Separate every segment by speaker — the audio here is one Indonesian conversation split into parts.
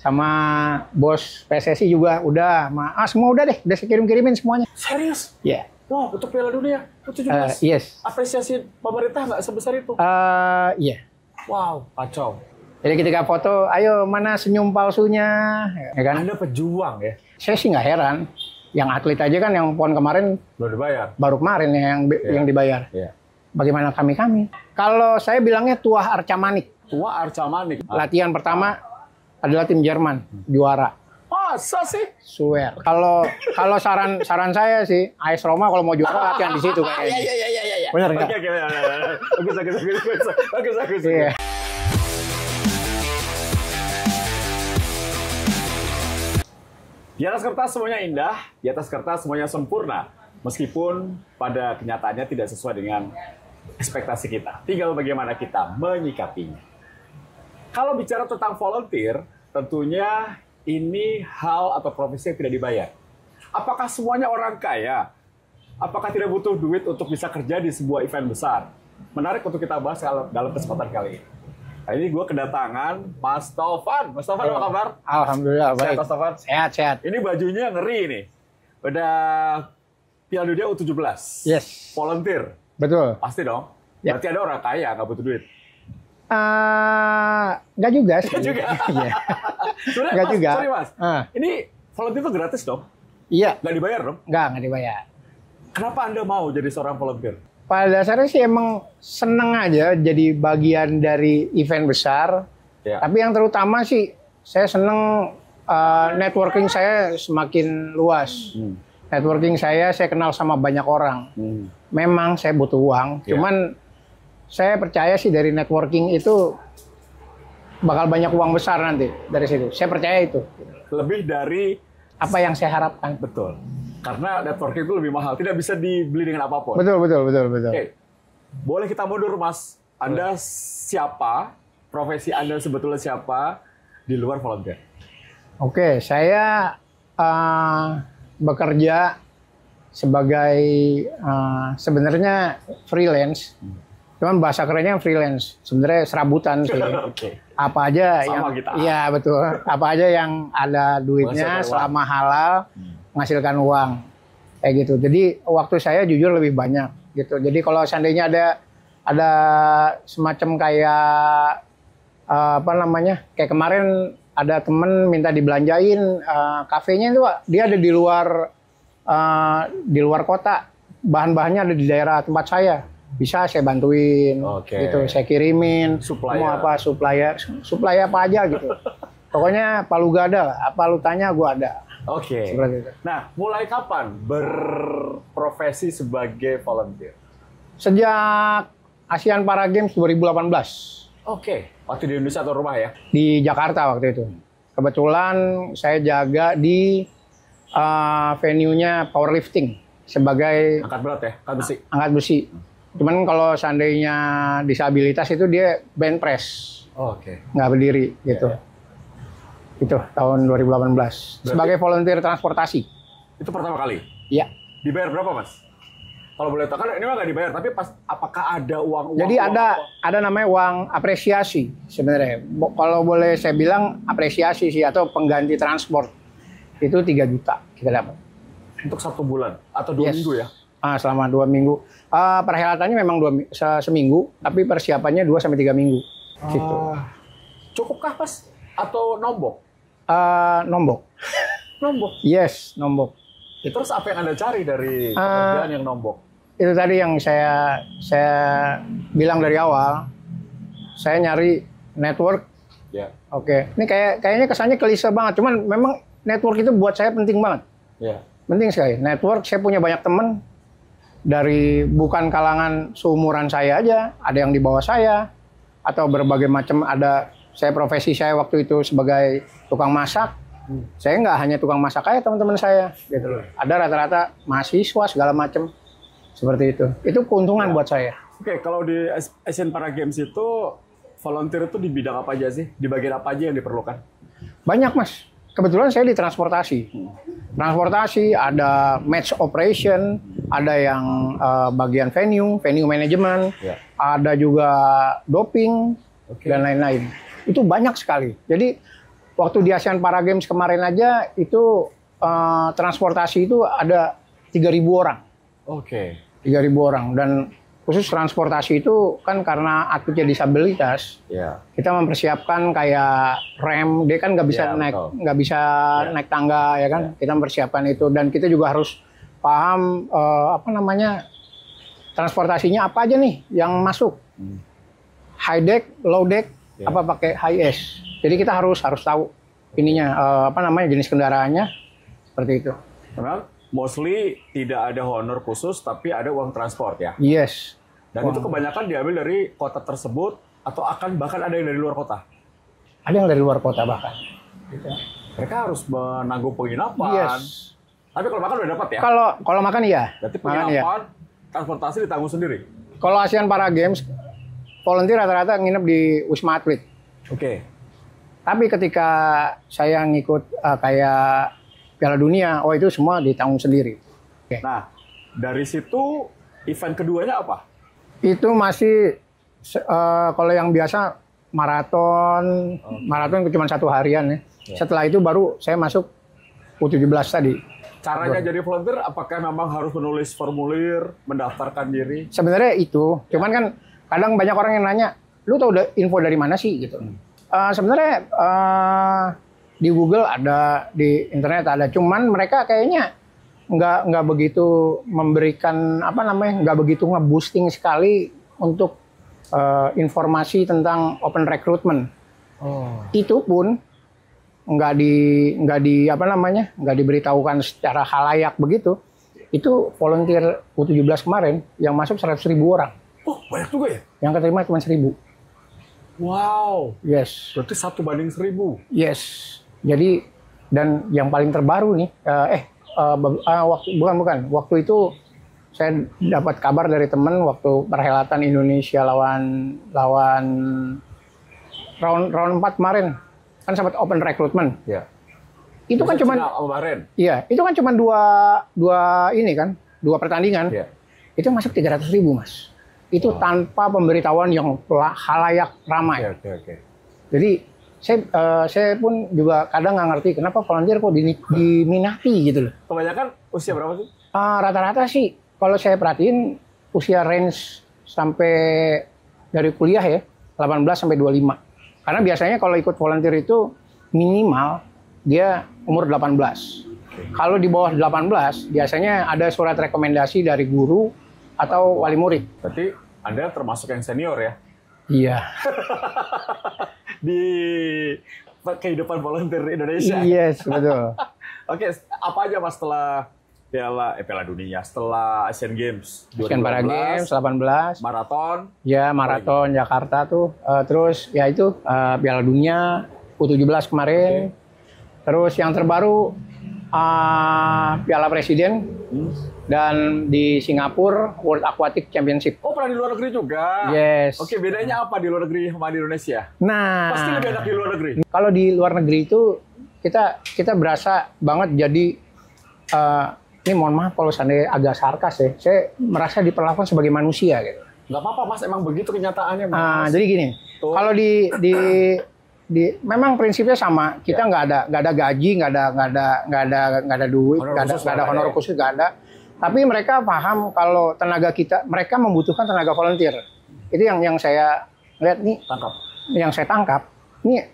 Speaker 1: sama bos PSSI juga udah, semua udah deh, udah saya kirim-kirimin semuanya.
Speaker 2: Serius?
Speaker 1: Iya.
Speaker 2: Wow, untuk Piala Dunia U17.
Speaker 1: Yes.
Speaker 2: Apresiasi pemerintah nggak sebesar itu?
Speaker 1: Iya.
Speaker 2: Wow, kacau.
Speaker 1: Jadi ketika foto, ayo mana senyum palsunya, ya kan?
Speaker 2: Anda pejuang ya?
Speaker 1: Saya sih nggak heran. Yang atlet aja kan yang PON kemarin
Speaker 2: Belum dibayar?
Speaker 1: baru kemarin ya yang dibayar.
Speaker 2: Iya.
Speaker 1: Bagaimana kami? Kalau saya bilangnya tuah Arca Manik.
Speaker 2: Tua Arca Manik.
Speaker 1: Latihan pertama adalah tim Jerman, juara.
Speaker 2: Masa sih?
Speaker 1: Swear. Kalau saran saya sih, AS Roma kalau mau juara latihan di situ kayaknya.
Speaker 2: Iya.
Speaker 1: Benar nggak?
Speaker 2: Oke. Bagus.
Speaker 1: Iya.
Speaker 2: Di atas kertas semuanya indah, di atas kertas semuanya sempurna. Meskipun pada kenyataannya tidak sesuai dengan ekspektasi kita. Tinggal bagaimana kita menyikapinya. Kalau bicara tentang volunteer, tentunya ini hal atau profesi yang tidak dibayar. Apakah semuanya orang kaya? Apakah tidak butuh duit untuk bisa kerja di sebuah event besar? Menarik untuk kita bahas dalam kesempatan kali ini. Kali ini gue kedatangan Mas Taufan. Mas Taufan, apa kabar?
Speaker 1: Alhamdulillah, baik.
Speaker 2: Sehat, Mas Taufan?
Speaker 1: Sehat.
Speaker 2: Ini bajunya ngeri nih. Udah Piala Dunia U17.
Speaker 1: Yes.
Speaker 2: Volunteer.
Speaker 1: Betul.
Speaker 2: Pasti dong.
Speaker 1: Ya.
Speaker 2: Berarti ada orang kaya, nggak butuh duit.
Speaker 1: Nggak juga sih.
Speaker 2: Nggak juga.
Speaker 1: Iya.
Speaker 2: Sebenarnya,
Speaker 1: Nggak
Speaker 2: Mas,
Speaker 1: juga.
Speaker 2: sorry Mas. Ini volunteer itu gratis dong?
Speaker 1: Iya.
Speaker 2: Nggak dibayar dong?
Speaker 1: Nggak dibayar.
Speaker 2: Kenapa Anda mau jadi seorang volunteer?
Speaker 1: Pada dasarnya sih emang seneng aja jadi bagian dari event besar.
Speaker 2: Ya.
Speaker 1: Tapi yang terutama sih saya seneng networking saya semakin luas. Networking saya kenal sama banyak orang. Memang saya butuh uang, cuman saya percaya sih dari networking itu bakal banyak uang besar nanti dari situ. Saya percaya itu.
Speaker 2: Lebih dari
Speaker 1: apa yang saya harapkan.
Speaker 2: Betul. Karena networking itu lebih mahal, tidak bisa dibeli dengan apapun.
Speaker 1: Betul.
Speaker 2: Oke. Boleh kita mundur, Mas? Anda siapa? Profesi Anda sebetulnya siapa di luar volunteer?
Speaker 1: Oke, saya bekerja sebagai sebenarnya freelance. Cuman bahasa kerennya freelance. Sebenarnya serabutan sih.
Speaker 2: Oke.
Speaker 1: Apa aja
Speaker 2: sama
Speaker 1: yang
Speaker 2: kita.
Speaker 1: Iya, betul. Apa aja yang ada duitnya selama halal menghasilkan uang. Kayak gitu. Jadi waktu saya jujur lebih banyak gitu. Jadi kalau seandainya ada semacam kayak kayak kemarin ada temen minta dibelanjain kafenya itu, dia ada di luar kota. Bahan-bahannya ada di daerah tempat saya. Bisa saya bantuin, gitu. Saya kirimin, mau apa supplier apa aja gitu. Pokoknya palu gak ada, apa lu tanya gue ada.
Speaker 2: Oke.
Speaker 1: Seperti itu.
Speaker 2: Nah, mulai kapan berprofesi sebagai volunteer?
Speaker 1: Sejak Asian Para Games 2018.
Speaker 2: Oke. Waktu di Indonesia atau rumah ya?
Speaker 1: Di Jakarta waktu itu. Kebetulan saya jaga di venue-nya powerlifting sebagai
Speaker 2: angkat berat ya,
Speaker 1: angkat besi. Cuman kalau seandainya disabilitas itu dia bench press. Nggak berdiri gitu. Itu tahun 2018. Berarti sebagai volunteer transportasi.
Speaker 2: Itu pertama kali?
Speaker 1: Iya.
Speaker 2: Dibayar berapa, Mas? Kalau boleh tahu, kan ini mah nggak dibayar, tapi apakah ada uang?
Speaker 1: Jadi ada namanya uang apresiasi sebenarnya. Kalau boleh saya bilang apresiasi sih, atau pengganti transport. Itu 3 juta kita dapat.
Speaker 2: Untuk 1 bulan atau 2 minggu ya?
Speaker 1: Selama 2 minggu. Perhelatannya memang seminggu, tapi persiapannya 2-3 minggu. Gitu.
Speaker 2: Cukupkah, Mas? Atau nombok?
Speaker 1: Nombok.
Speaker 2: Nombok?
Speaker 1: Yes, nombok.
Speaker 2: Terus apa yang Anda cari dari pekerjaan yang nombok?
Speaker 1: Itu tadi yang saya bilang dari awal. Saya nyari network.
Speaker 2: Ya.
Speaker 1: Oke. Ini kayaknya kesannya klise banget. Cuman memang network itu buat saya penting banget.
Speaker 2: Ya.
Speaker 1: Penting sekali. Network, saya punya banyak teman. Dari bukan kalangan seumuran saya aja. Ada yang di bawah saya. Atau berbagai macam ada. Profesi saya waktu itu sebagai tukang masak. Saya nggak hanya tukang masak aja teman-teman saya. Gitu loh. Ada rata-rata mahasiswa segala macam. Seperti itu. Itu keuntungan buat saya.
Speaker 2: Oke, kalau di Asian Para Games itu volunteer itu di bidang apa aja sih? Di bagian apa aja yang diperlukan?
Speaker 1: Banyak, Mas. Kebetulan saya di transportasi. Transportasi, ada match operation, ada yang bagian venue management, ada juga doping, dan lain-lain. Itu banyak sekali. Jadi waktu di Asian Para Games kemarin aja itu transportasi itu ada 3.000 orang.
Speaker 2: Oke.
Speaker 1: 3.000 orang, dan khusus transportasi itu kan karena atletnya disabilitas, kita mempersiapkan kayak rem, dia kan nggak bisa naik tangga ya kan, kita mempersiapkan itu, dan kita juga harus paham transportasinya apa aja nih yang masuk, high deck, low deck, apa pakai high S. Jadi kita harus tahu ininya jenis kendaraannya seperti itu.
Speaker 2: Karena mostly tidak ada honor khusus, tapi ada uang transport ya?
Speaker 1: Yes.
Speaker 2: Dan itu kebanyakan diambil dari kota tersebut, atau bahkan ada yang dari luar kota?
Speaker 1: Ada yang dari luar kota bahkan. Gitu.
Speaker 2: Mereka harus menanggung penginapan.
Speaker 1: Yes.
Speaker 2: Tapi kalau makan udah dapat ya?
Speaker 1: Kalau makan iya.
Speaker 2: Berarti penginapan, transportasi ditanggung sendiri?
Speaker 1: Kalau Asian Para Games, volunteer rata-rata nginep di Wisma Atlet.
Speaker 2: Oke.
Speaker 1: Tapi ketika saya ngikut kayak Piala Dunia, itu semua ditanggung sendiri. Okay.
Speaker 2: Nah, dari situ event keduanya apa?
Speaker 1: Itu masih kalau yang biasa maraton, maraton cuma 1 harian ya. Setelah itu baru saya masuk U17 tadi.
Speaker 2: Caranya jadi volunteer, apakah memang harus menulis formulir, mendaftarkan diri?
Speaker 1: Sebenarnya itu, cuman kan kadang banyak orang yang nanya, lu tahu info dari mana sih gitu. Sebenarnya di Google ada, di internet ada, cuman mereka kayaknya nggak begitu memberikan nggak begitu nge-boosting sekali untuk informasi tentang open recruitment. Itu pun nggak diberitahukan secara halayak begitu. Itu volunteer U17 kemarin yang masuk 100.000 orang.
Speaker 2: Oh, banyak juga ya?
Speaker 1: Yang keterima cuma 1.000.
Speaker 2: Wow.
Speaker 1: Yes.
Speaker 2: Berarti 1/1000.
Speaker 1: Yes. Jadi, dan yang paling terbaru nih, bukan. Waktu itu saya dapat kabar dari teman waktu perhelatan Indonesia lawan round 4 kemarin, kan sempat open recruitment.
Speaker 2: Ya.
Speaker 1: Itu kan cuma
Speaker 2: kemarin.
Speaker 1: Iya, itu kan cuma dua pertandingan.
Speaker 2: Ya.
Speaker 1: Itu masuk 300.000, Mas. Itu tanpa pemberitahuan yang halayak ramai.
Speaker 2: Oke.
Speaker 1: Jadi saya pun juga kadang nggak ngerti kenapa volunteer kok diminati gitu loh.
Speaker 2: Kebanyakan usia berapa sih?
Speaker 1: Rata-rata sih kalau saya perhatiin usia range sampai dari kuliah ya 18 sampai 25. Karena biasanya kalau ikut volunteer itu minimal dia umur 18. Kalau di bawah 18 biasanya ada surat rekomendasi dari guru atau wali murid.
Speaker 2: Berarti Anda termasuk yang senior ya?
Speaker 1: Iya.
Speaker 2: Di kehidupan volunteer Indonesia.
Speaker 1: Yes, betul.
Speaker 2: Oke, apa aja Mas setelah Piala Dunia, setelah Asian Games 2018,
Speaker 1: Asian Para Games 18,
Speaker 2: maraton?
Speaker 1: Ya, maraton Jakarta tuh. Terus ya itu Piala Dunia U17 kemarin. Terus yang terbaru Piala Presiden dan di Singapura World Aquatic Championship.
Speaker 2: Oh, pernah di luar negeri juga?
Speaker 1: Yes.
Speaker 2: Oke, bedanya apa di luar negeri sama di Indonesia?
Speaker 1: Nah,
Speaker 2: pasti lebih enak di luar negeri.
Speaker 1: Kalau di luar negeri itu kita berasa banget jadi ini mohon maaf kalau seandainya agak sarkas ya. Saya merasa diperlakukan sebagai manusia gitu.
Speaker 2: Nggak apa-apa Mas, emang begitu kenyataannya Mas.
Speaker 1: Jadi gini, kalau di memang prinsipnya sama. Kita nggak ada gaji, nggak ada duit, nggak ada honor khusus, nggak ada. Tapi mereka paham kalau tenaga mereka membutuhkan tenaga volunteer. Itu yang saya lihat nih. Yang saya tangkap. Ini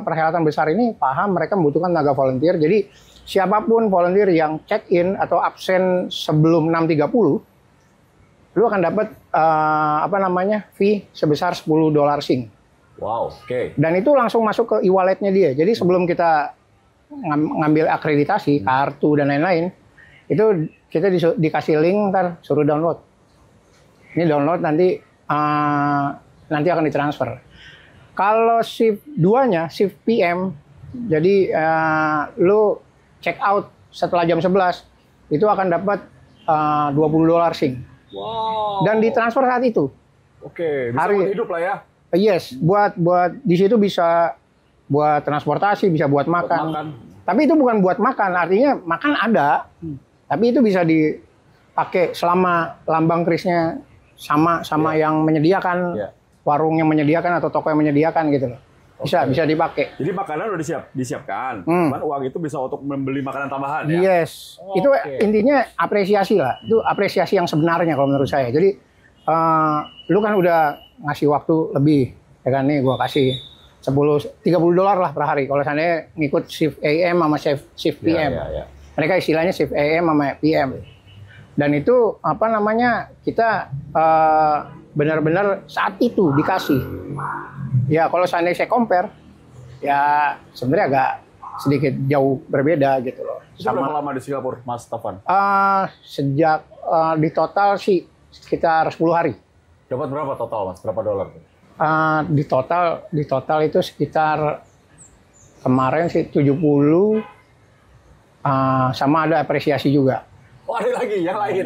Speaker 1: perhelatan besar ini paham mereka membutuhkan tenaga volunteer. Jadi siapapun volunteer yang check in atau absen sebelum 6.30, lu akan dapat fee sebesar $10 Sing.
Speaker 2: Wow, oke.
Speaker 1: Dan itu langsung masuk ke e-walletnya dia. Jadi sebelum kita ngambil akreditasi, kartu dan lain-lain, itu kita dikasih link, ntar suruh download. Ini download nanti akan ditransfer. Kalau shift 2-nya, shift PM, jadi lu check out setelah jam 11, itu akan dapat $20 Sing.
Speaker 2: Wow.
Speaker 1: Dan ditransfer saat itu.
Speaker 2: Oke, bisa buat hidup lah ya.
Speaker 1: Yes, buat di situ bisa buat transportasi, bisa buat makan. Tapi itu bukan buat makan, artinya makan ada. Tapi itu bisa dipakai selama lambang krisnya sama yang menyediakan, warung yang menyediakan atau toko yang menyediakan gitu loh. Bisa dipakai.
Speaker 2: Jadi makanan udah disiapkan, cuman uang itu bisa untuk membeli makanan tambahan ya?
Speaker 1: Yes, itu intinya apresiasi lah. Itu apresiasi yang sebenarnya kalau menurut saya. Jadi lu kan udah ngasih waktu lebih, ya kan, nih gua kasih $30 lah per hari. Kalau seandainya ngikut shift AM sama shift PM. Mereka istilahnya shift AM sama PM. Dan itu apa namanya, kita benar-benar saat itu dikasih. Ya kalau seandainya saya compare, ya sebenarnya agak sedikit jauh berbeda gitu loh.
Speaker 2: Sama berapa lama di Singapura, Mas Taufan?
Speaker 1: Sejak di total sih sekitar 10 hari.
Speaker 2: Dapat berapa total, Mas? Berapa dolar?
Speaker 1: Di total itu sekitar kemarin sih 70, sama ada apresiasi juga.
Speaker 2: Oh, ada lagi yang lain.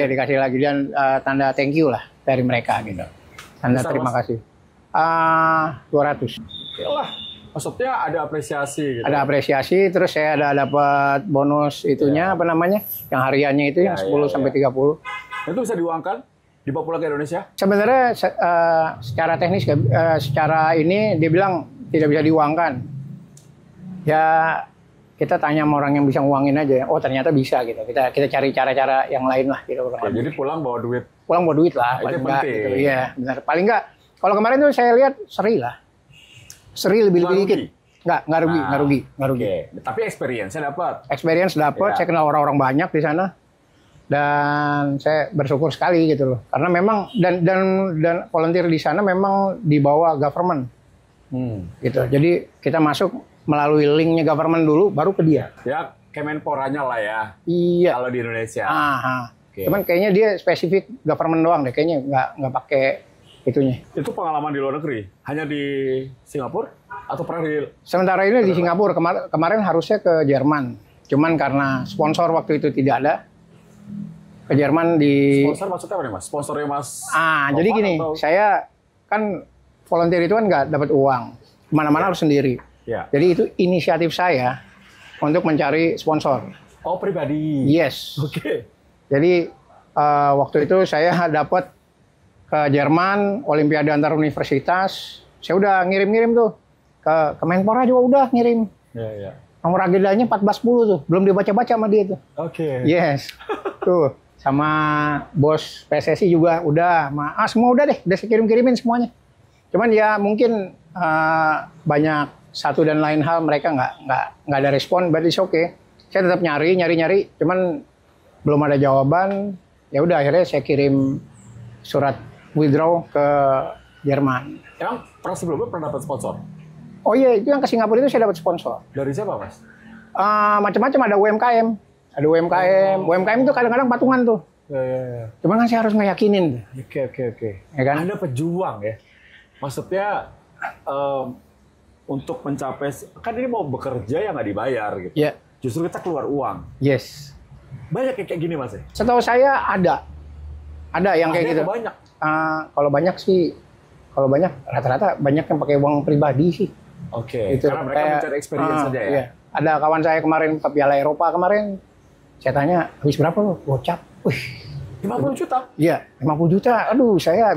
Speaker 1: Dikasih lagi dan tanda thank you lah dari mereka gitu. Tanda terima kasih. 200.
Speaker 2: Oke lah. Maksudnya ada apresiasi gitu.
Speaker 1: Ada apresiasi, terus saya dapat bonus itunya apa namanya? Yang hariannya itu yang 10 sampai 30.
Speaker 2: Itu bisa diuangkan? Dibawa pulang ke Indonesia?
Speaker 1: Sebenarnya secara teknis, secara ini dia bilang tidak bisa diuangkan. Ya kita tanya sama orang yang bisa nguangin aja. Oh ternyata bisa gitu. Kita cari cara-cara yang lain lah gitu.
Speaker 2: Jadi pulang bawa duit.
Speaker 1: Pulang bawa duit lah.
Speaker 2: Itu penting.
Speaker 1: Gitu. Iya benar. Paling enggak. Kalau kemarin tuh saya lihat seri lah. Seri lebih dikit. Nggak rugi.
Speaker 2: Okay. Tapi experience-nya dapat.
Speaker 1: Experience dapat. Saya kenal orang-orang banyak di sana. Dan saya bersyukur sekali gitu loh. Karena memang dan volunteer di sana memang di bawah government. Gitu. Jadi kita masuk melalui linknya government dulu, baru ke dia.
Speaker 2: Ya Kemenporanya lah ya.
Speaker 1: Iya.
Speaker 2: Kalau di Indonesia.
Speaker 1: Okay. Cuman kayaknya dia spesifik government doang deh. Kayaknya nggak pakai itunya.
Speaker 2: Itu pengalaman di luar negeri? Hanya di Singapura? Atau pernah di...
Speaker 1: Sementara ini di Singapura. Kemarin harusnya ke Jerman. Cuman karena sponsor waktu itu tidak ada. Ke Jerman di...
Speaker 2: Sponsor maksudnya apa nih Mas? Sponsornya Mas?
Speaker 1: Jadi gini, saya kan volunteer itu kan nggak dapat uang. Kemana-mana harus sendiri.
Speaker 2: Ya.
Speaker 1: Jadi itu inisiatif saya untuk mencari sponsor.
Speaker 2: Oh pribadi?
Speaker 1: Yes.
Speaker 2: Oke.
Speaker 1: Jadi waktu itu saya dapat ke Jerman, Olimpiade antar universitas. Saya udah ngirim-ngirim tuh. Ke Kemenpora juga udah ngirim.
Speaker 2: Iya.
Speaker 1: Nomor agendanya 1410 tuh. Belum dibaca-baca sama dia tuh.
Speaker 2: Oke.
Speaker 1: Yes. Tuh. Sama bos PSSI juga udah. Semua udah deh. Udah saya kirim-kirimin semuanya. Cuman ya mungkin banyak satu dan lain hal mereka nggak ada respon. But it's okay. Saya tetap nyari. Cuman belum ada jawaban. Ya udah akhirnya saya kirim surat withdraw ke Jerman.
Speaker 2: Emang sebelumnya pernah dapat sponsor?
Speaker 1: Oh iya, itu yang ke Singapura itu saya dapat sponsor.
Speaker 2: Dari siapa, Mas?
Speaker 1: Macam-macam, ada UMKM. UMKM itu kadang-kadang patungan tuh.
Speaker 2: Ya.
Speaker 1: Cuman kan saya harus ngeyakinin.
Speaker 2: Oke.
Speaker 1: Ya kan?
Speaker 2: Anda pejuang ya. Maksudnya untuk mencapai, kan ini mau bekerja yang nggak dibayar gitu.
Speaker 1: Iya.
Speaker 2: Justru kita keluar uang.
Speaker 1: Yes.
Speaker 2: Banyak kayak gini, Mas ya?
Speaker 1: Setahu saya ada yang kayak gitu.
Speaker 2: Banyak.
Speaker 1: Kalau banyak rata-rata banyak yang pakai uang pribadi sih.
Speaker 2: Oke.
Speaker 1: Gitu.
Speaker 2: Karena mereka mencari experience saja ya.
Speaker 1: Iya. Ada kawan saya kemarin ke Piala Eropa kemarin. Saya tanya, habis berapa lo? Gocap.
Speaker 2: 50 juta?
Speaker 1: Iya, 50 juta. Aduh, saya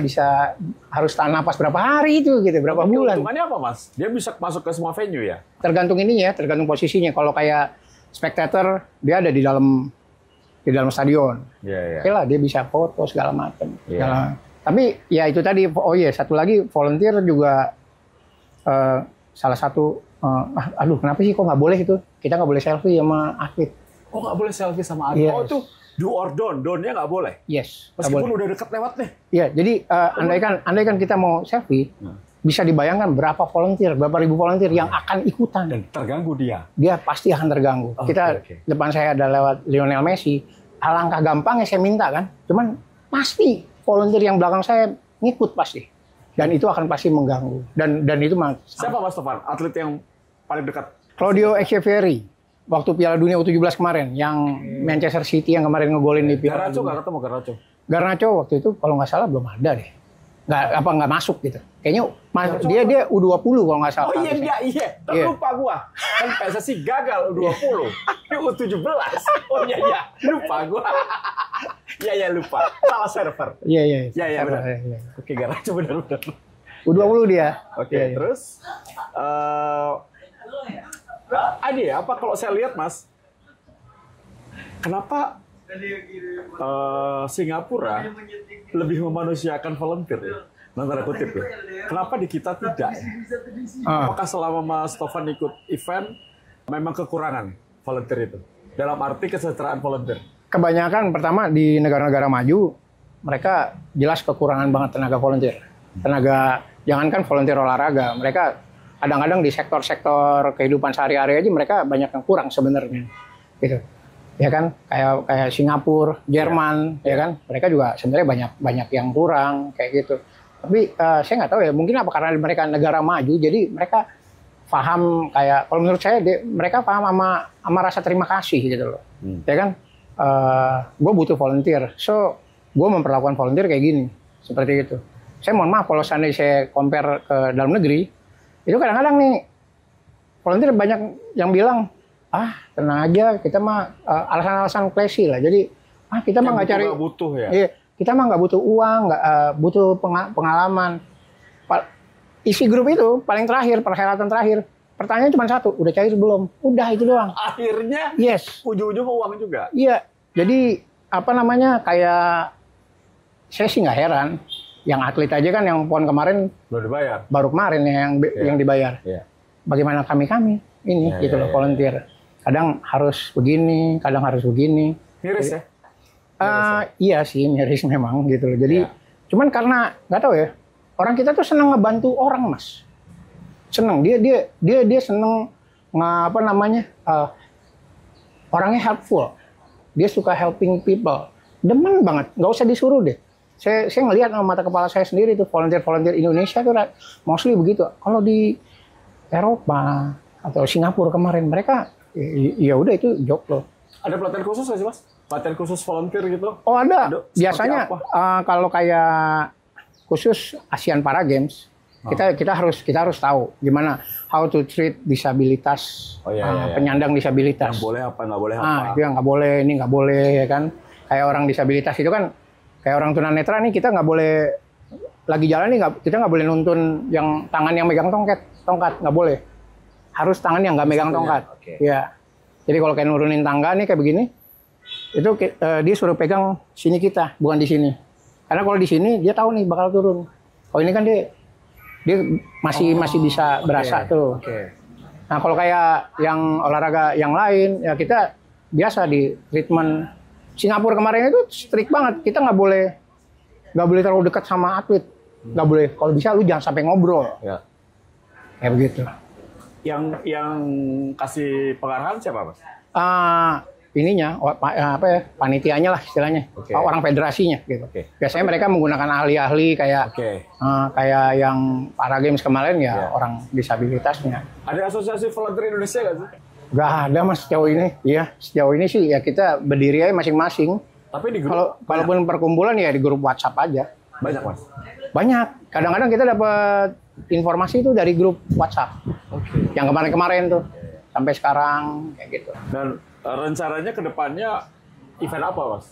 Speaker 1: harus tahan napas berapa hari itu gitu, berapa bulan.
Speaker 2: Keuntungannya apa, Mas? Dia bisa masuk ke semua venue ya?
Speaker 1: Tergantung ininya, tergantung posisinya. Kalau kayak spectator, dia ada di dalam stadion.
Speaker 2: Iya.
Speaker 1: Oke lah, dia bisa foto segala macam.
Speaker 2: Iya.
Speaker 1: Tapi ya itu tadi, satu lagi volunteer juga salah satu, kenapa sih kok nggak boleh itu? Kita nggak boleh selfie sama atlet.
Speaker 2: Oh, nggak boleh selfie sama atlet?
Speaker 1: Yes.
Speaker 2: Oh, itu do or don't. Don't-nya nggak boleh?
Speaker 1: Yes.
Speaker 2: Meskipun udah dekat lewat nih?
Speaker 1: Iya, jadi andaikan kita mau selfie, bisa dibayangkan berapa ribu volunteer yang akan ikutan.
Speaker 2: Dan terganggu dia?
Speaker 1: Dia pasti akan terganggu. Depan saya ada lewat Lionel Messi, alangkah gampangnya saya minta kan. Cuman pasti volunteer yang belakang saya ngikut pasti. Dan itu akan pasti mengganggu. Dan itu
Speaker 2: siapa Mas Taufan? Atlet yang paling dekat?
Speaker 1: Claudio Echeverri. Waktu Piala Dunia U17 kemarin, yang Manchester City yang kemarin ngegolin di Piala
Speaker 2: Garnacho
Speaker 1: Dunia.
Speaker 2: nggak ketemu Garnacho?
Speaker 1: Garnacho waktu itu kalau nggak salah belum ada deh. Nggak masuk gitu. Kayaknya dia U20 kalau nggak salah.
Speaker 2: Oh iya. Lupa gua. Kan PSSI gagal U20. Dia U17. Oh iya. Lupa gua. Iya lupa. Salah server.
Speaker 1: Iya.
Speaker 2: Iya benar. Oke, Garnacho benar.
Speaker 1: U20 dia.
Speaker 2: Oke,
Speaker 1: Iya, iya.
Speaker 2: terus ada ya apa kalau saya lihat Mas, kenapa Singapura lebih memanusiakan volunteer ya? Antara kutip ya. Kenapa di kita tidak ya? Apakah selama Mas Tovan ikut event memang kekurangan volunteer itu? Dalam arti kesejahteraan volunteer.
Speaker 1: Kebanyakan pertama di negara-negara maju mereka jelas kekurangan banget tenaga volunteer. Tenaga jangankan volunteer olahraga, mereka kadang-kadang di sektor-sektor kehidupan sehari-hari aja mereka banyak yang kurang sebenarnya. Gitu. Ya kan, kayak Singapura, Jerman, ya kan, mereka juga sebenarnya banyak yang kurang kayak gitu. Tapi saya nggak tahu ya, mungkin apa karena mereka negara maju, jadi mereka paham kayak, kalau menurut saya mereka paham sama rasa terima kasih gitu loh. Ya kan, gue butuh volunteer, so gue memperlakukan volunteer kayak gini, seperti itu. Saya mohon maaf kalau seandainya saya compare ke dalam negeri, itu kadang-kadang nih volunteer banyak yang bilang, tenang aja, kita mah alasan-alasan classy lah. Jadi kita mah nggak cari,
Speaker 2: butuh ya.
Speaker 1: Iya, kita mah nggak butuh uang, nggak butuh pengalaman. Isi grup itu paling terakhir, perhelatan terakhir, pertanyaan cuma satu, udah cair belum? Udah itu doang.
Speaker 2: Akhirnya,
Speaker 1: yes,
Speaker 2: ujung-ujung uang juga.
Speaker 1: Iya, jadi apa namanya kayak saya sih nggak heran, yang atlet aja kan yang PON kemarin
Speaker 2: belum dibayar.
Speaker 1: Baru kemarin yang dibayar.
Speaker 2: Yeah.
Speaker 1: Bagaimana kami ini gitu loh volunteer. Kadang harus begini, kadang harus begini.
Speaker 2: Miris ya?
Speaker 1: Iya sih, miris memang gitu loh. Jadi, cuman karena nggak tahu ya, orang kita tuh senang ngebantu orang, Mas. Senang, dia senang orangnya helpful. Dia suka helping people. Demen banget, nggak usah disuruh deh. Saya ngelihat sama mata kepala saya sendiri tuh volunteer Indonesia tuh mostly begitu. Kalau di Eropa atau Singapura kemarin mereka ya udah itu job loh.
Speaker 2: Ada pelatihan khusus nggak sih Mas? Pelatihan khusus volunteer gitu?
Speaker 1: Oh ada. Biasanya kalau kayak khusus ASEAN Para Games kita harus tahu gimana how to treat disabilitas, penyandang disabilitas.
Speaker 2: Yang boleh apa nggak boleh apa?
Speaker 1: Itu yang nggak boleh, ini nggak boleh ya kan. Kayak orang disabilitas itu kan kayak orang tunanetra nih kita nggak boleh lagi jalan nih kita nggak boleh nuntun yang tangan yang megang tongkat nggak boleh. Harus tangan yang nggak megang tongkat. Ya. Jadi kalau kayak nurunin tangga nih kayak begini, itu dia suruh pegang sini kita, bukan di sini. Karena kalau di sini dia tahu nih bakal turun. Oh ini kan dia masih bisa berasa tuh. Nah kalau kayak yang olahraga yang lain, ya kita biasa di treatment. Singapura kemarin itu strict banget. Kita nggak boleh terlalu dekat sama atlet. Nggak boleh. Kalau bisa lu jangan sampai ngobrol. Ya. Kayak begitu.
Speaker 2: Yang kasih pengarahan siapa, Mas?
Speaker 1: Panitianya lah istilahnya. Orang federasinya gitu. Biasanya mereka menggunakan ahli-ahli kayak yang Para Games kemarin orang disabilitasnya.
Speaker 2: Ada asosiasi volunteer Indonesia nggak sih?
Speaker 1: Nggak ada Mas sejauh ini. Iya, sejauh ini sih ya kita berdiri aja masing-masing.
Speaker 2: Tapi di grup
Speaker 1: kalaupun perkumpulan ya di grup WhatsApp aja.
Speaker 2: Banyak, Mas?
Speaker 1: Banyak. Kadang-kadang kita dapat informasi itu dari grup WhatsApp. Yang kemarin-kemarin tuh. Sampai sekarang kayak gitu.
Speaker 2: Dan rencananya ke depannya event apa, Mas?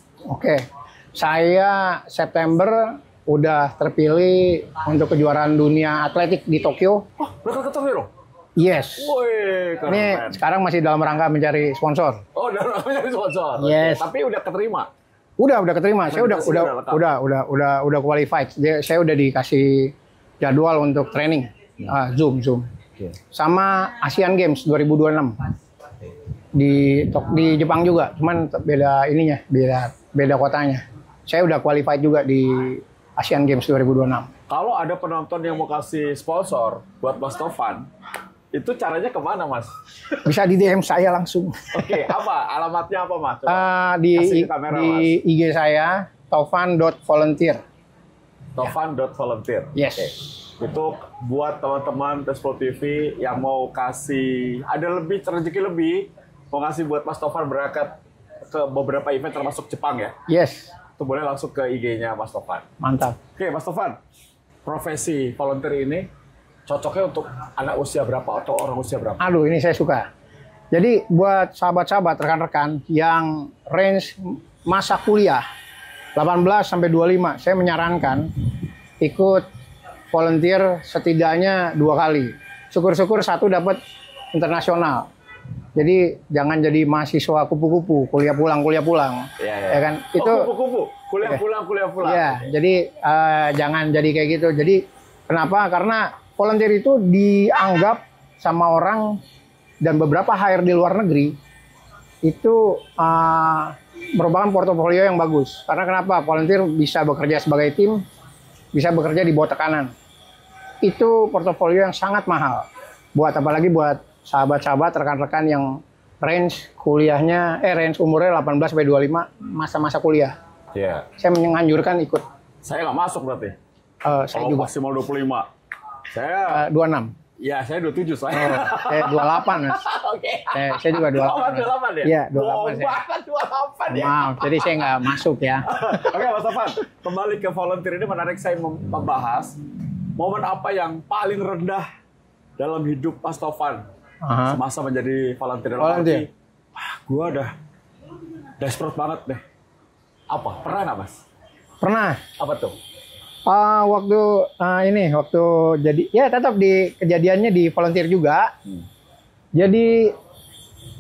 Speaker 1: Saya September udah terpilih untuk kejuaraan dunia atletik di Tokyo.
Speaker 2: Berangkat ke Tokyo?
Speaker 1: Yes.
Speaker 2: Woi, keren.
Speaker 1: Ini sekarang masih dalam rangka mencari sponsor.
Speaker 2: Oh, dalam rangka mencari sponsor.
Speaker 1: Yes.
Speaker 2: Tapi udah keterima.
Speaker 1: Udah keterima. Saya udah qualified. Saya udah dikasih jadwal untuk training. Zoom. Sama Asian Games 2026. Di Jepang juga, cuman beda ininya, beda kotanya. Saya udah qualified juga di Asian Games 2026.
Speaker 2: Kalau ada penonton yang mau kasih sponsor buat Mas Tovan, itu caranya kemana, Mas?
Speaker 1: Bisa di DM saya langsung.
Speaker 2: Apa? Alamatnya apa, Mas?
Speaker 1: Di IG saya, tovan.volunteer.
Speaker 2: Tovan.volunteer.
Speaker 1: Yes.
Speaker 2: Itu buat teman-teman Tespol TV yang mau kasih, ada rezeki lebih, mau kasih buat Mas Tovan berangkat ke beberapa event termasuk Jepang ya?
Speaker 1: Yes.
Speaker 2: Itu boleh langsung ke IG-nya Mas Tovan.
Speaker 1: Mantap.
Speaker 2: Mas Tovan, profesi volunteer ini cocoknya untuk anak usia berapa atau orang usia berapa?
Speaker 1: Aduh, ini saya suka. Jadi buat sahabat-sahabat, rekan-rekan yang range masa kuliah 18 sampai 25, saya menyarankan ikut volunteer setidaknya 2 kali. Syukur-syukur 1 dapat internasional. Jadi jangan jadi mahasiswa kupu-kupu, kuliah pulang. Ya kan? Itu
Speaker 2: kupu-kupu, kuliah pulang.
Speaker 1: Ya, jadi jangan jadi kayak gitu. Jadi kenapa? Karena volunteer itu dianggap sama orang dan beberapa HRD di luar negeri itu merupakan portofolio yang bagus. Karena kenapa? Volunteer bisa bekerja sebagai tim, bisa bekerja di bawah tekanan. Itu portofolio yang sangat mahal. Apalagi buat sahabat-sahabat, rekan-rekan yang range kuliahnya, range umurnya 18 sampai 25, masa-masa kuliah.
Speaker 2: Iya.
Speaker 1: Saya menganjurkan ikut.
Speaker 2: Saya nggak masuk berarti.
Speaker 1: Saya juga.
Speaker 2: Maksimal 25. Saya
Speaker 1: 26.
Speaker 2: Ya, saya 27 saya.
Speaker 1: Saya 28, Mas.
Speaker 2: Oke.
Speaker 1: Saya juga 28.
Speaker 2: 28 ya?
Speaker 1: Iya, 28 saya.
Speaker 2: Bahkan 28 ya.
Speaker 1: Maaf, jadi saya nggak masuk ya.
Speaker 2: Oke, Mas Taufan. Kembali ke volunteer ini menarik saya membahas momen apa yang paling rendah dalam hidup Mas Taufan semasa menjadi volunteer. Gua udah desperate banget deh. Apa? Pernah nggak, Mas?
Speaker 1: Pernah.
Speaker 2: Apa tuh?
Speaker 1: Waktu jadi ya tetap di kejadiannya di volunteer juga. Jadi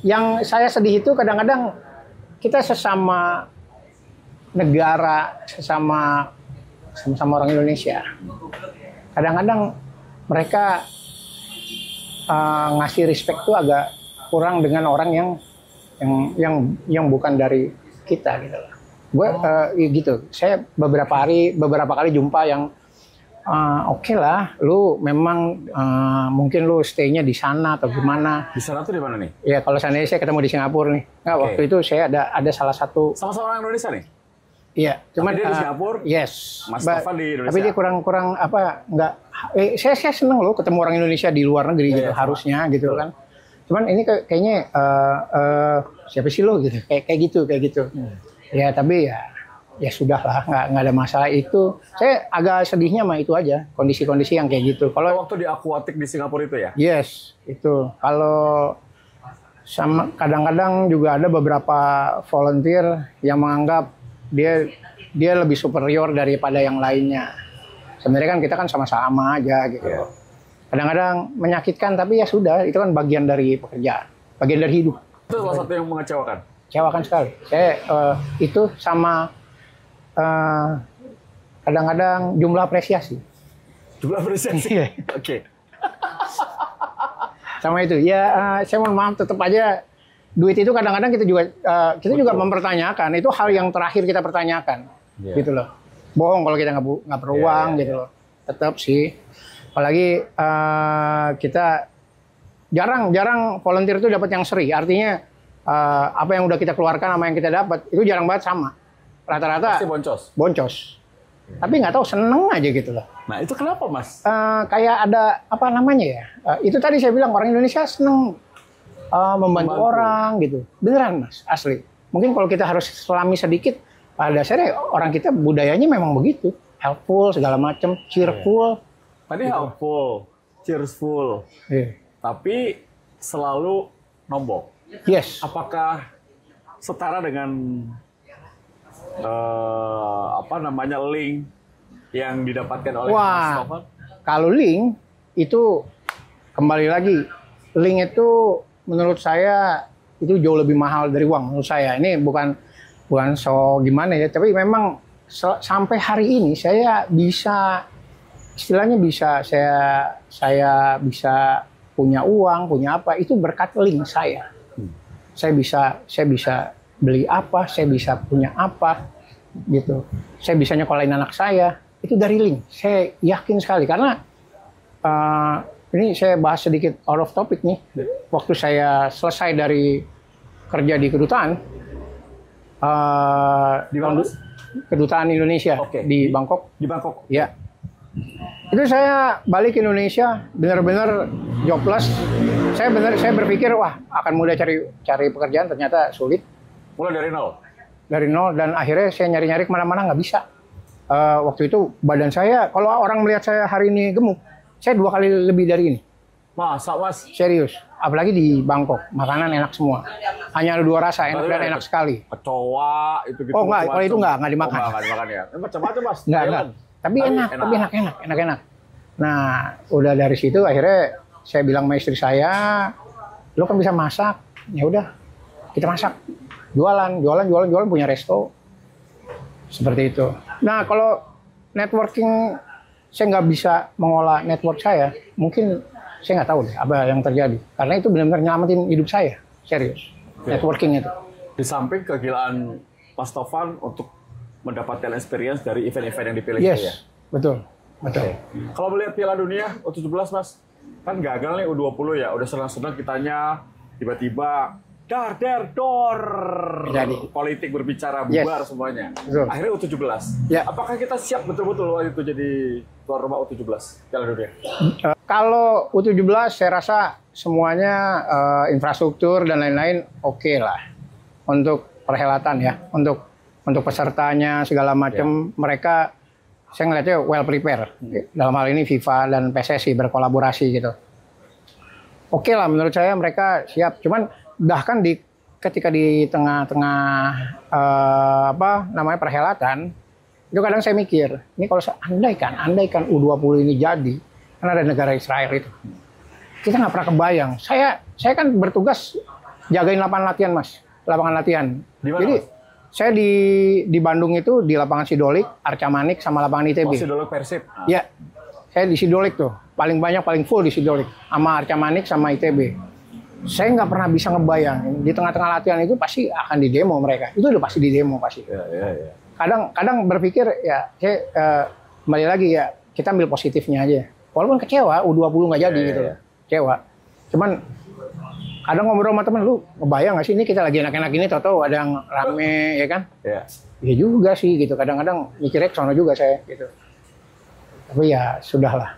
Speaker 1: yang saya sedih itu kadang-kadang kita sesama negara, sesama orang Indonesia. Kadang-kadang mereka ngasih respect tuh agak kurang dengan orang yang bukan dari kita gitu loh. Gue gitu. Saya beberapa kali jumpa yang oke lah, lu memang mungkin lu stay-nya di sana atau gimana.
Speaker 2: Di sana tuh di mana nih?
Speaker 1: Ya kalau seandainya saya ketemu di Singapura nih. Nggak, waktu itu saya ada salah satu.
Speaker 2: Sama-sama orang Indonesia nih?
Speaker 1: Iya, cuman
Speaker 2: dia di Singapura.
Speaker 1: Yes.
Speaker 2: Mas Taufan di Indonesia.
Speaker 1: Tapi dia kurang nggak. Saya seneng loh ketemu orang Indonesia di luar negeri gitu, harusnya gitu kan. Cuman ini kayaknya siapa sih lo gitu, kayak gitu. Ya tapi ya sudah lah, nggak ada masalah itu. Saya agak sedihnya mah itu aja, kondisi-kondisi yang kayak gitu. Kalau
Speaker 2: waktu di Aquatic di Singapura itu ya?
Speaker 1: Yes, itu. Kalau sama kadang-kadang juga ada beberapa volunteer yang menganggap dia lebih superior daripada yang lainnya. Sebenarnya kan kita kan sama-sama aja gitu. Kadang-kadang menyakitkan, tapi ya sudah, itu kan bagian dari pekerjaan, bagian dari hidup.
Speaker 2: Itu salah satu yang mengecewakan.
Speaker 1: Kecewakan sekali. Saya itu sama kadang-kadang jumlah apresiasi.
Speaker 2: Jumlah apresiasi.
Speaker 1: Iya.
Speaker 2: Oke.
Speaker 1: Sama itu. Ya saya mohon maaf, tetap aja duit itu kadang-kadang kita juga mempertanyakan. Itu hal yang terakhir kita pertanyakan. Gitu loh. Bohong kalau kita nggak perlu uang gitu loh. Tetap sih. Apalagi kita jarang volunteer itu dapat yang seri. Artinya apa yang udah kita keluarkan sama yang kita dapat itu jarang banget sama. Rata-rata
Speaker 2: pasti
Speaker 1: boncos. Tapi nggak tahu, seneng aja gitu loh.
Speaker 2: Nah itu kenapa, Mas?
Speaker 1: Kayak ada apa namanya ya? Itu tadi saya bilang orang Indonesia seneng membantu orang gitu. Beneran, Mas, asli. Mungkin kalau kita harus selami sedikit, pada dasarnya orang kita budayanya memang begitu, helpful segala macam, cheerful.
Speaker 2: Tadi gitu. Helpful, cheerful. Tapi selalu nombok.
Speaker 1: Yes.
Speaker 2: Apakah setara dengan link yang didapatkan oleh Mas Taufan?
Speaker 1: Kalau link itu kembali lagi, link itu menurut saya itu jauh lebih mahal dari uang menurut saya. Ini bukan so gimana ya, tapi memang sampai hari ini saya bisa istilahnya saya bisa punya uang, punya apa itu berkat link saya. Saya bisa beli apa, saya bisa punya apa, gitu. Saya bisa nyekolahin anak saya, itu dari link. Saya yakin sekali, karena ini saya bahas sedikit out of topic nih. Waktu saya selesai dari kerja di kedutaan,
Speaker 2: di mana?
Speaker 1: Kedutaan Indonesia di Bangkok.
Speaker 2: Di Bangkok?
Speaker 1: Ya. Itu saya balik ke Indonesia, benar-benar jobless. Saya berpikir wah akan mudah cari pekerjaan, ternyata sulit.
Speaker 2: Mulai dari nol?
Speaker 1: Dari nol, dan akhirnya saya nyari-nyari kemana-mana nggak bisa. Waktu itu badan saya, kalau orang melihat saya hari ini gemuk, saya 2 kali lebih dari ini.
Speaker 2: Masa, Mas?
Speaker 1: Serius. Apalagi di Bangkok, makanan enak semua. Hanya ada 2 rasa, enak dan enak sekali.
Speaker 2: Kecoa, itu gitu.
Speaker 1: Oh enggak, kalau itu enggak dimakan.
Speaker 2: Enggak dimakan ya. Macam-macam, Mas.
Speaker 1: Enggak. Tapi enak. Nah, udah dari situ akhirnya saya bilang sama istri saya, lo kan bisa masak, ya udah kita masak, jualan punya resto, seperti itu. Nah, kalau networking saya nggak bisa mengolah network saya, mungkin saya nggak tahu deh apa yang terjadi, karena itu benar-benar nyelamatin hidup saya, serius. Networking itu.
Speaker 2: Di samping kegilaan Mas Tovan untuk mendapatkan experience dari event-event yang dipilih
Speaker 1: Yes,
Speaker 2: ya.
Speaker 1: betul.
Speaker 2: Kalau melihat Piala Dunia U17 Mas, kan gagal nih U20 ya, udah senang-senang kitanya, tiba-tiba dor.
Speaker 1: Jadi.
Speaker 2: Politik berbicara bubar semuanya.
Speaker 1: Betul.
Speaker 2: Akhirnya U17.
Speaker 1: Ya.
Speaker 2: Apakah kita siap betul-betul waktu itu jadi tuan rumah U17 Piala Dunia?
Speaker 1: Kalau U17 saya rasa semuanya infrastruktur dan lain-lain oke lah untuk perhelatan ya, untuk pesertanya segala macam mereka saya ngeliatnya well prepare. Dalam hal ini FIFA dan PSSI berkolaborasi gitu. Oke lah menurut saya mereka siap. Cuman bahkan ketika di tengah-tengah perhelatan itu kadang saya mikir, ini kalau andaikan U20 ini jadi, kan ada negara Israel itu. Kita nggak pernah kebayang. Saya kan bertugas jagain lapangan latihan, Mas. Lapangan latihan.
Speaker 2: Dimana,
Speaker 1: jadi
Speaker 2: Mas?
Speaker 1: saya di Bandung itu di lapangan Sidolik, Arca Manik sama lapangan ITB.
Speaker 2: Oh, Sidolik Persib.
Speaker 1: Ya, saya di Sidolik tuh. Paling full di Sidolik. Sama Arca Manik sama ITB. Saya nggak pernah bisa ngebayang. Di tengah-tengah latihan itu pasti akan didemo mereka. Itu udah pasti didemo pasti.
Speaker 2: Ya.
Speaker 1: Kadang berpikir ya, saya kembali lagi ya, kita ambil positifnya aja. Walaupun kecewa, U20 nggak jadi gitu. Kecewa. Cuman kadang ngobrol sama temen, lu ngebayang nggak sih ini kita lagi enak-enak ini, tau-tau ada yang rame, ya kan? Iya juga sih, gitu. Kadang-kadang mikirnya ke sono juga saya, gitu. Tapi ya, sudahlah.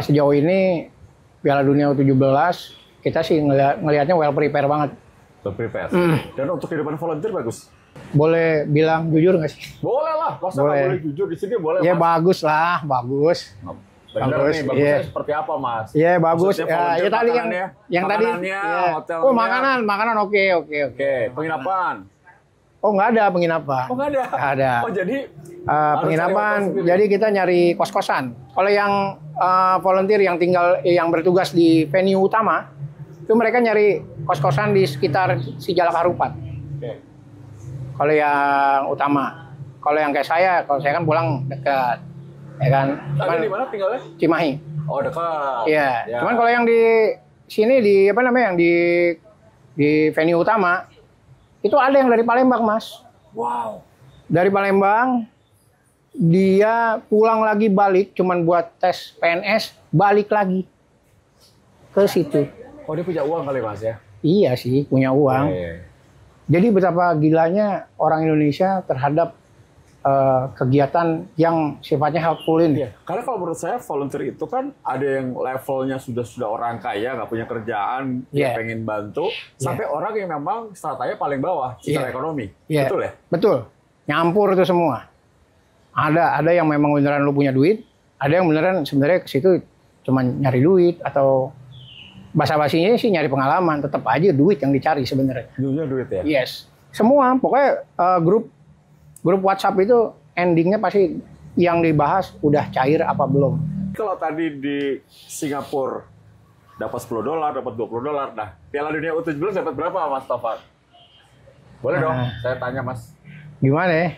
Speaker 1: Sejauh ini, Piala Dunia U17, kita sih ngelihatnya well prepare banget.
Speaker 2: Well prepare. Dan untuk kehidupan volunteer bagus?
Speaker 1: Boleh bilang jujur nggak sih?
Speaker 2: Boleh lah, masa nggak boleh jujur di sini boleh,
Speaker 1: ya,
Speaker 2: Mas?
Speaker 1: bagus lah, bagus.
Speaker 2: Bener
Speaker 1: bagus,
Speaker 2: nih, bagusnya seperti apa, Mas?
Speaker 1: Iya, bagus.
Speaker 2: Ya
Speaker 1: tadi yang tadi.
Speaker 2: Hotelnya.
Speaker 1: Oh, makanan oke.
Speaker 2: Penginapan?
Speaker 1: Oh, nggak ada penginapan.
Speaker 2: Oh, nggak ada?
Speaker 1: Nggak ada.
Speaker 2: Oh, jadi
Speaker 1: penginapan, jadi kita nyari kos-kosan. Kalau yang volunteer yang bertugas di venue utama, itu mereka nyari kos-kosan di sekitar si Jalak Harupat. Kalau yang utama. Kalau yang kayak kalau saya kan pulang dekat. Ya kan?
Speaker 2: Cuman, di mana tinggalnya?
Speaker 1: Cimahi.
Speaker 2: Oh, dekat.
Speaker 1: Iya.
Speaker 2: Ya.
Speaker 1: Cuman kalau yang di sini yang di venue utama itu ada yang dari Palembang, Mas.
Speaker 2: Wow.
Speaker 1: Dari Palembang dia pulang lagi balik cuman buat tes PNS, balik lagi ke situ.
Speaker 2: Oh, dia punya uang kali, Mas ya?
Speaker 1: Iya sih, punya uang. Jadi betapa gilanya orang Indonesia terhadap kegiatan yang sifatnya helpful ini.
Speaker 2: Karena kalau menurut saya volunteer itu kan ada yang levelnya sudah orang kaya, nggak punya kerjaan, dia pengen bantu, sampai orang yang memang stratanya paling bawah secara ekonomi. Betul ya? Betul.
Speaker 1: Nyampur itu semua. Ada yang memang beneran lu punya duit, ada yang beneran sebenarnya ke situ cuma nyari duit atau basa-basinya sih nyari pengalaman, tetap aja duit yang dicari sebenarnya.
Speaker 2: Duit ya?
Speaker 1: Yes. Semua, pokoknya grup WhatsApp itu endingnya pasti yang dibahas udah cair apa belum.
Speaker 2: Kalau tadi di Singapura dapat $10, dapat $20, nah Piala Dunia U17 dapat berapa, Mas Tovan? Boleh dong, saya tanya, Mas.
Speaker 1: Gimana ya?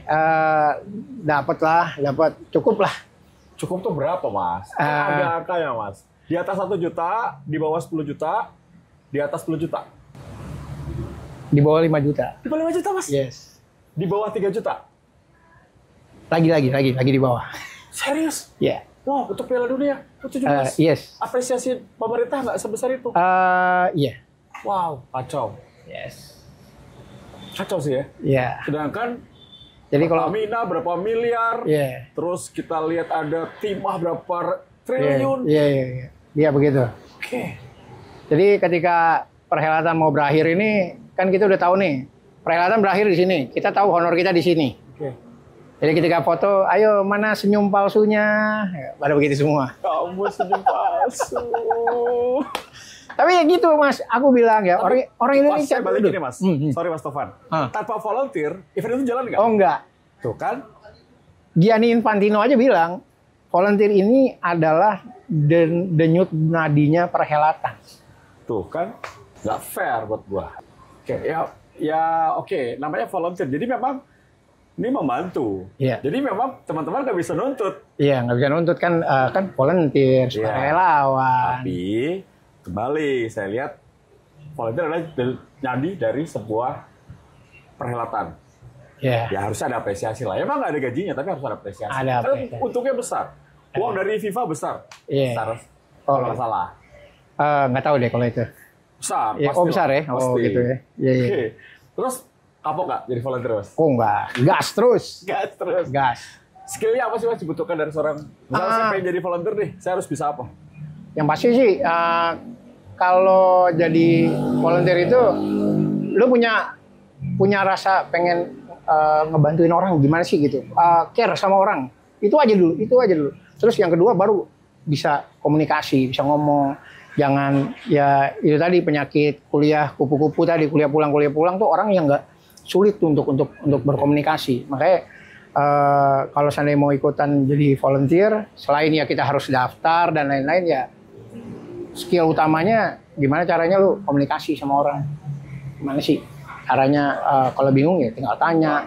Speaker 1: Dapat cukup lah.
Speaker 2: Cukup tuh berapa, Mas? Ada angkanya, Mas. Di atas 1 juta, di bawah 10 juta, di atas 10 juta.
Speaker 1: Di bawah 5 juta.
Speaker 2: Di bawah 5 juta, Mas?
Speaker 1: Yes.
Speaker 2: Di bawah 3 juta?
Speaker 1: Lagi di bawah.
Speaker 2: Serius?
Speaker 1: Iya.
Speaker 2: Wow, untuk Piala Dunia U17.
Speaker 1: Yes.
Speaker 2: Apresiasi pemerintah nggak sebesar itu?
Speaker 1: Iya.
Speaker 2: Wow, kacau.
Speaker 1: Yes.
Speaker 2: Kacau sih ya.
Speaker 1: Iya.
Speaker 2: Sedangkan
Speaker 1: jadi kalau
Speaker 2: Pertamina berapa miliar, terus kita lihat ada timah berapa triliun.
Speaker 1: Iya begitu.
Speaker 2: Oke.
Speaker 1: Jadi ketika perhelatan mau berakhir ini, kan kita udah tahu nih, perhelatan berakhir di sini. Kita tahu honor kita di sini.
Speaker 2: Oke.
Speaker 1: Jadi ketika foto, ayo mana senyum palsunya? Ya, pada begitu semua.
Speaker 2: Kamu senyum palsu.
Speaker 1: Tapi ya gitu, Mas. Aku bilang ya, orang Indonesia.
Speaker 2: Saya balik ini, Mas. Sorry, Mas Tovan. Tanpa volunteer, event itu jalan nggak?
Speaker 1: Oh, enggak.
Speaker 2: Tuh kan?
Speaker 1: Gianni Infantino aja bilang, volunteer ini adalah denyut nadinya perhelatan.
Speaker 2: Tuh kan, nggak fair buat gua. Oke, oke, namanya volunteer. Jadi memang ini membantu.
Speaker 1: Iya.
Speaker 2: Jadi memang teman-teman nggak bisa nuntut.
Speaker 1: Iya, nggak bisa nuntut kan, kan volunteer, sukarelawan.
Speaker 2: Tapi kembali saya lihat volunteer adalah nadi dari sebuah perhelatan.
Speaker 1: Iya.
Speaker 2: Ya harusnya ada apresiasi lah. Emang nggak ada gajinya, tapi harus ada apresiasi.
Speaker 1: Ada
Speaker 2: Karena
Speaker 1: apresiasi.
Speaker 2: untungnya besar. Uang dari FIFA besar.
Speaker 1: Iya.
Speaker 2: Besar.
Speaker 1: Oh.
Speaker 2: Kalau nggak salah.
Speaker 1: Nggak tahu deh kalau itu.
Speaker 2: Besar.
Speaker 1: Ya,
Speaker 2: pasti
Speaker 1: besar ya?
Speaker 2: lah,
Speaker 1: Oh
Speaker 2: pasti.
Speaker 1: gitu ya. Iya, iya.
Speaker 2: Oke. Terus kapok nggak jadi volunteer, Mas?
Speaker 1: Oh enggak, gas terus.
Speaker 2: Gas terus.
Speaker 1: Gas.
Speaker 2: Skillnya apa sih Mas dibutuhkan dari seorang? Misalnya saya pengen jadi volunteer nih, saya harus bisa apa?
Speaker 1: Yang pasti sih, kalau jadi volunteer itu, lu punya rasa pengen ngebantuin orang gimana sih gitu, care sama orang. Itu aja dulu. Terus yang kedua baru bisa komunikasi, bisa ngomong. Jangan ya itu tadi penyakit kuliah kupu-kupu tadi, kuliah pulang tuh orang yang nggak sulit tuh untuk berkomunikasi. Makanya kalau seandainya mau ikutan jadi volunteer, selain ya kita harus daftar dan lain-lain, ya skill utamanya gimana caranya lu komunikasi sama orang. Gimana sih caranya, kalau bingung ya tinggal tanya.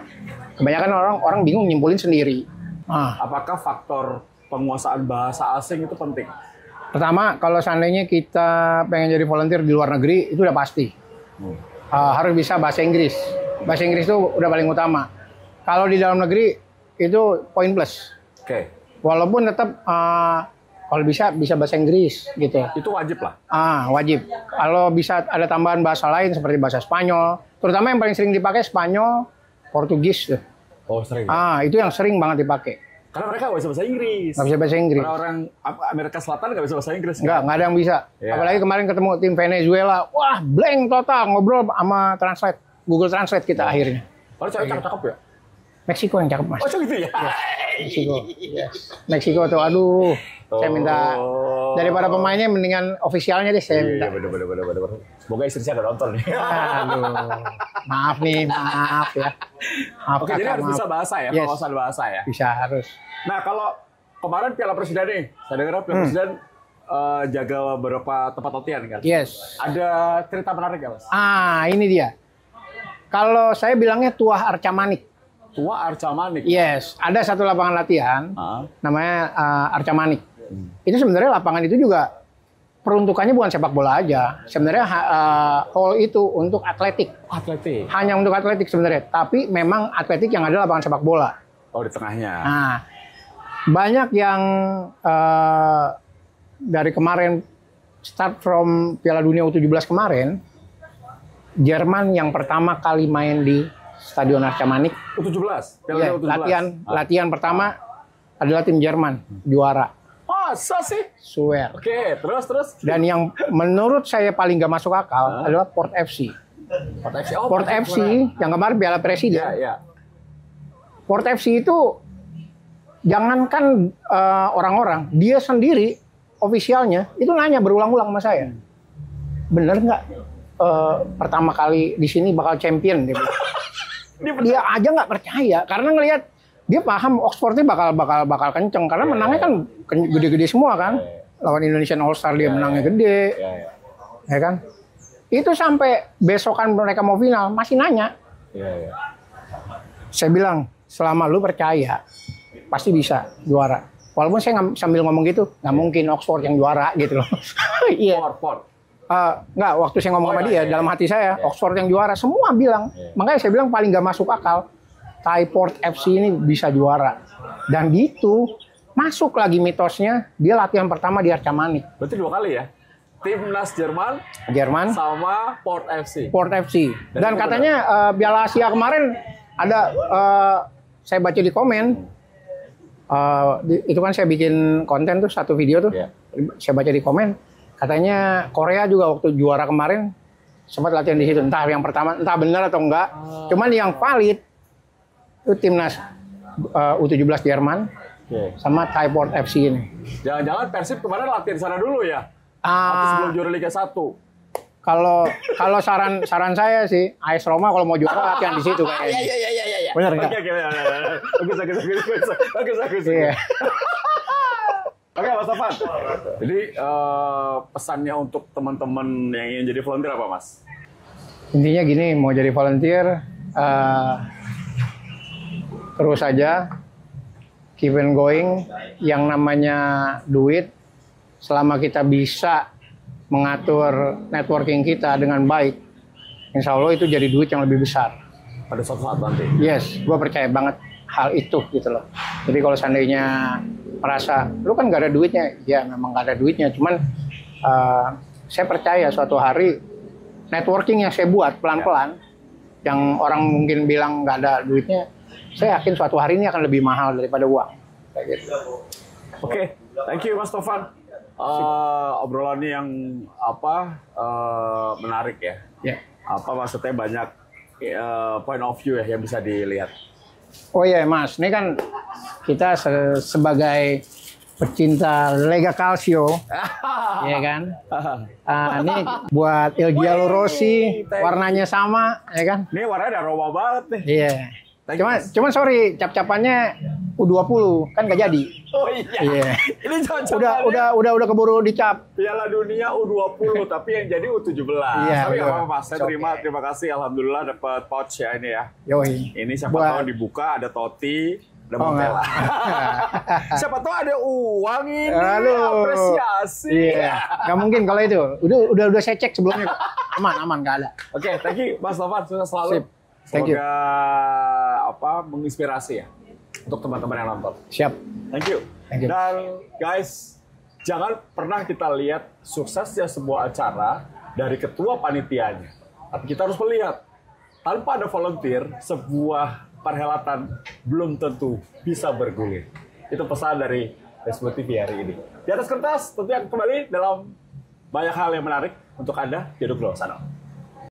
Speaker 1: Kebanyakan orang bingung nyimpulin sendiri.
Speaker 2: Apakah faktor penguasaan bahasa asing itu penting?
Speaker 1: Pertama, kalau seandainya kita pengen jadi volunteer di luar negeri, itu udah pasti. Harus bisa bahasa Inggris. Bahasa Inggris itu udah paling utama. Kalau di dalam negeri, itu poin plus.
Speaker 2: Oke.
Speaker 1: Walaupun tetap, kalau bisa bahasa Inggris gitu.
Speaker 2: Itu wajib lah.
Speaker 1: Wajib. Kalau bisa ada tambahan bahasa lain seperti bahasa Spanyol. Terutama yang paling sering dipakai Spanyol, Portugis. Tuh.
Speaker 2: Oh sering.
Speaker 1: Itu yang sering banget dipakai.
Speaker 2: Karena mereka nggak bisa bahasa Inggris.
Speaker 1: Nggak bisa bahasa Inggris.
Speaker 2: Karena orang Amerika Selatan nggak bisa bahasa Inggris.
Speaker 1: Nggak ada yang bisa.
Speaker 2: Yeah.
Speaker 1: Apalagi kemarin ketemu tim Venezuela. Wah, blank total. Ngobrol sama Translate. Google Translate kita akhirnya.
Speaker 2: Padahal cewek cakep-cakep ya?
Speaker 1: Meksiko yang cakep, Mas.
Speaker 2: Oh, gitu ya?
Speaker 1: Meksiko. Yes. Meksiko tuh, aduh. Saya minta, daripada pemainnya mendingan ofisialnya deh saya minta.
Speaker 2: Iya, bener. Semoga istri saya nggak nonton nih.
Speaker 1: Aduh. Maaf ya. Maaf,
Speaker 2: Oke, jadi harus bisa bahasa ya,
Speaker 1: Yes.
Speaker 2: penguasaan bahasa ya?
Speaker 1: Bisa, harus.
Speaker 2: Nah, kalau kemarin Piala Presiden nih, saya dengar Piala Presiden jaga beberapa tempat latihan kan?
Speaker 1: Yes.
Speaker 2: Ada cerita menarik ya, Mas?
Speaker 1: Ini dia. Kalau saya bilangnya Tuah Arca Manik.
Speaker 2: Tua Arca Manik.
Speaker 1: Yes, ada satu lapangan latihan, namanya Arca Manik. Itu sebenarnya lapangan itu juga peruntukannya bukan sepak bola aja. Sebenarnya hall itu untuk atletik.
Speaker 2: Atletik.
Speaker 1: Hanya untuk atletik sebenarnya. Tapi memang atletik yang ada lapangan sepak bola.
Speaker 2: Oh, di tengahnya.
Speaker 1: Nah, banyak yang dari kemarin, start from Piala Dunia U17 kemarin, Jerman yang pertama kali main di Stadion Arca Manik.
Speaker 2: U17? Piala
Speaker 1: Ya,
Speaker 2: U17?
Speaker 1: latihan pertama adalah tim Jerman, juara.
Speaker 2: Masa sih?
Speaker 1: Swear.
Speaker 2: Oke, terus?
Speaker 1: Dan yang menurut saya paling gak masuk akal adalah Port FC.
Speaker 2: Port FC. Oh,
Speaker 1: Port FC yang kemarin Piala Presiden.
Speaker 2: Iya.
Speaker 1: Port FC itu jangankan orang-orang, dia sendiri ofisialnya itu nanya berulang-ulang sama saya. Bener nggak pertama kali di sini bakal champion? Dia aja nggak percaya karena ngelihat dia paham Oxford-nya bakal kenceng karena menangnya kan gede-gede semua kan. Lawan Indonesian All Star dia menangnya gede. Ya kan? Itu sampai besokan mereka mau final masih nanya. Saya bilang, selama lu percaya pasti bisa juara. Walaupun saya sambil ngomong gitu, nggak mungkin Oxford yang juara gitu loh. Iya.
Speaker 2: Port.
Speaker 1: Nggak, waktu saya ngomong sama dia, dalam hati saya, Oxford yang juara. Semua bilang. Makanya saya bilang paling nggak masuk akal. Thai Port FC ini bisa juara. Dan gitu, masuk lagi mitosnya, dia latihan pertama di Arca Manik.
Speaker 2: Berarti 2 kali ya? Timnas Jerman sama Port FC.
Speaker 1: Port FC. Dan katanya Piala Asia kemarin ada, saya baca di komen, itu kan saya bikin konten tuh, satu video tuh. Saya baca di komen, katanya Korea juga waktu juara kemarin sempat latihan di situ. Entah yang pertama, entah benar atau enggak. Cuman yang valid itu timnas U17 Jerman sama Thai Port FC ini.
Speaker 2: Jangan-jangan Persib kemarin latihan di sana dulu ya? Atau sebelum juara Liga 1?
Speaker 1: Kalau saran saya sih, AS Roma kalau mau juara latihan di situ kayaknya.
Speaker 2: Iya.
Speaker 1: Benar nggak?
Speaker 2: Oke. Bagus.
Speaker 1: Iya.
Speaker 2: Oke, Mas Tovan. Jadi pesannya untuk teman-teman yang ingin jadi volunteer apa, Mas?
Speaker 1: Intinya gini, mau jadi volunteer terus aja, keep on going. Yang namanya duit, selama kita bisa mengatur networking kita dengan baik, insya Allah itu jadi duit yang lebih besar.
Speaker 2: Pada suatu saat nanti.
Speaker 1: Yes, gue percaya banget hal itu gitu loh. Jadi kalau seandainya merasa, lu kan gak ada duitnya, ya memang gak ada duitnya. Cuman saya percaya suatu hari networking yang saya buat pelan-pelan, yang orang mungkin bilang gak ada duitnya, saya yakin suatu hari ini akan lebih mahal daripada uang. Kayak gitu.
Speaker 2: Oke, thank you Mas Tovan. Obrolannya yang menarik ya.
Speaker 1: Yeah.
Speaker 2: Apa maksudnya banyak point of view ya yang bisa dilihat.
Speaker 1: Oh iya Mas, ini kan kita sebagai pecinta Lega Calcio, ya kan? Ini buat Il Giallo Rossi, warnanya sama, ya kan?
Speaker 2: Ini warnanya udah Roma banget nih.
Speaker 1: Iya. Cuman sorry, cap-capannya U20 kan gak jadi.
Speaker 2: Oh iya.
Speaker 1: Iya.
Speaker 2: Ini
Speaker 1: Udah keburu dicap.
Speaker 2: Piala Dunia U20 tapi yang jadi U17.
Speaker 1: Iya,
Speaker 2: tapi nggak apa-apa Mas. Saya terima kasih. Alhamdulillah dapat pouch ya ini ya.
Speaker 1: Yoi.
Speaker 2: Ini siapa tahu dibuka ada Totti, ada Montella. Siapa tahu ada uang ini. Apresiasi.
Speaker 1: Iya. Gak mungkin kalau itu. Udah saya cek sebelumnya. Aman gak ada.
Speaker 2: Oke, thank you Mas Tovan. Sukses selalu.
Speaker 1: Sip. Thank you.
Speaker 2: Semoga menginspirasi ya untuk teman-teman yang nonton.
Speaker 1: Siap.
Speaker 2: Thank you.
Speaker 1: Thank you.
Speaker 2: Dan guys, jangan pernah kita lihat suksesnya sebuah acara dari ketua panitianya. Tapi kita harus melihat, tanpa ada volunteer, sebuah perhelatan belum tentu bisa bergulir. Itu pesan dari Facebook TV hari ini. Di atas kertas, tentunya kembali dalam banyak hal yang menarik untuk Anda. Hidup Glow, sana.